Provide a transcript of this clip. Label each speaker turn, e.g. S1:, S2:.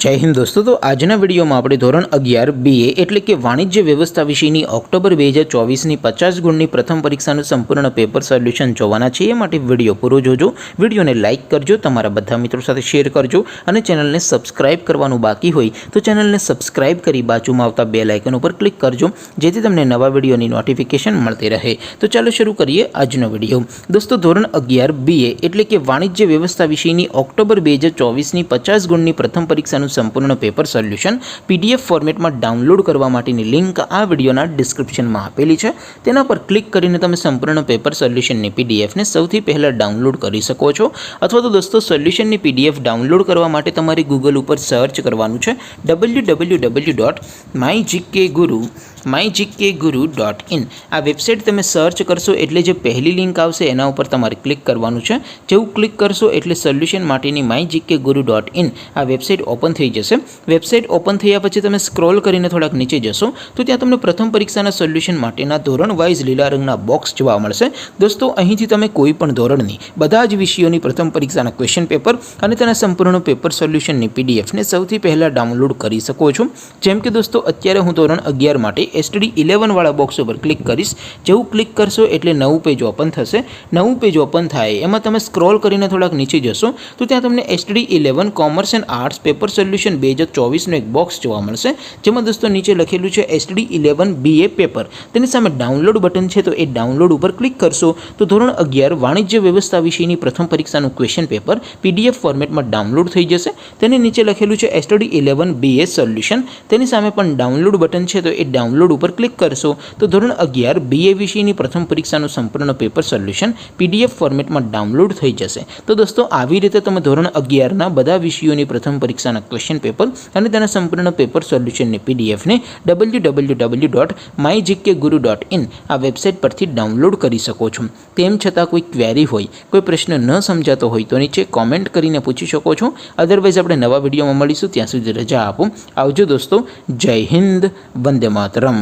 S1: जय हिंद दोस्तों। तो आजना वीडियो में આપણે ધોરણ 11 BA એટલે કે વાણિજ્ય વ્યવસ્થા વિષયની ઓક્ટોબર 2024ની 50 ગુણની પ્રથમ પરીક્ષાનું સંપૂર્ણ પેપર સોલ્યુશન જોવાના છે। એ માટે વિડિયો પૂરો જોજો, વિડિયોને લાઇક કરજો, તમારા બધા મિત્રો સાથે શેર કરજો અને ચેનલને સબસ્ક્રાઇબ કરવાનું બાકી હોય તો ચેનલને સબસ્ક્રાઇબ કરી બાજુમાં આવતા બેલ આઇકન ઉપર ક્લિક કરજો જેથી તમને નવા વિડિયોની નોટિફિકેશન મળતી રહે। તો ચાલો શરૂ કરીએ આજનો વિડિયો। દોસ્તો ધોરણ 11 BA એટલે કે વાણિજ્ય વ્યવસ્થા વિષયની ઓક્ટોબર 2024ની 50 ગુણની પ્રથમ પરીક્ષાનું સંપૂર્ણ પેપર સોલ્યુશન PDF ફોર્મેટમાં ડાઉનલોડ કરવા માટેની લિંક આ વિડિયોના ડિસ્ક્રિપ્શનમાં આપેલી છે। તેના પર ક્લિક કરીને તમે સંપૂર્ણ પેપર સોલ્યુશનની PDF ને સૌથી પહેલા ડાઉનલોડ કરી શકો છો। અથવા તો દોસ્તો સોલ્યુશનની PDF ડાઉનલોડ કરવા માટે તમારે ગૂગલ ઉપર સર્ચ કરવાનું છે www.mygkguru.in। આ વેબસાઇટ તમે સર્ચ કરશો એટલે જે પહેલી લિંક આવશે એના ઉપર તમારે ક્લિક કરવાનું છે। જેવું ક્લિક કરશો એટલે સોલ્યુશન માટેની mygkguru.in આ વેબસાઇટ ઓપન થઈ જશે। વેબસાઇટ ઓપન થયા પછી તમે સ્ક્રોલ કરીને થોડાક નીચે જશો તો ત્યાં તમને પ્રથમ પરીક્ષાના સોલ્યુશન માટેના ધોરણ વાઇઝ લીલા રંગના બોક્સ જોવા મળશે। દોસ્તો અહીંથી તમે કોઈ પણ ધોરણની બધા જ વિષયોની પ્રથમ પરીક્ષાના ક્વેશ્ચન પેપર અને તેના સંપૂર્ણ પેપર સોલ્યુશનની PDF ને સૌથી પહેલા ડાઉનલોડ કરી શકો છો। જેમ કે દોસ્તો અત્યારે હું ધોરણ 11 માટે STD 11 વાળા બોક્સ ઉપર ક્લિક કરીશ। જેવું ક્લિક કરશો એટલે નવું પેજ ઓપન થશે। નવું પેજ ઓપન થાય એમાં તમે સ્ક્રોલ કરીને થોડાક નીચે જશો તો ત્યાં તમને STD 11 commerce and arts paper solution 2024નું એક બોક્સ જોવા મળશે જેમાં દોસ્તો નીચે લખેલું છે STD 11 BA પેપર। તેની સામે ડાઉનલોડ બટન છે તો એ ડાઉનલોડ ઉપર ક્લિક કરશો તો ધોરણ 11 વાણિજ્ય વ્યવસ્થા વિષયની પ્રથમ પરીક્ષાનું ક્વેશ્ચન પેપર PDF ફોર્મેટમાં ડાઉનલોડ થઈ જશે। તેની નીચે લખેલું છે STD 11 BA સોલ્યુશન। તેની સામે પણ ડાઉનલોડ બટન છે તો એ ડાઉનલોડ ઉપર ક્લિક કરશો તો ધોરણ 11 BA વિષયની પ્રથમ પરીક્ષાનું સંપૂર્ણ પેપર સોલ્યુશન PDF ફોર્મેટમાં ડાઉનલોડ થઈ જશે। તો દોસ્તો આવી રીતે તમે ધોરણ 11ના બધા વિષયોની પ્રથમ પરીક્ષાના ક્વેશ્ચન પેપર અને તેના સંપૂર્ણ પેપર સોલ્યુશનની PDF ને www.mygkguru.in આ વેબસાઇટ પરથી ડાઉનલોડ કરી શકો છો। તેમ છતાં કોઈ ક્વેરી હોય, કોઈ પ્રશ્ન ન સમજાતો હોય તો નીચે કોમેન્ટ કરીને પૂછી શકો છો। અધરવાઇઝ આપણે નવા વિડીયોમાં મળીશું, ત્યાં સુધી રજા આપો। આવજો દોસ્તો। જય હિન્દ, વંદે માતરમ।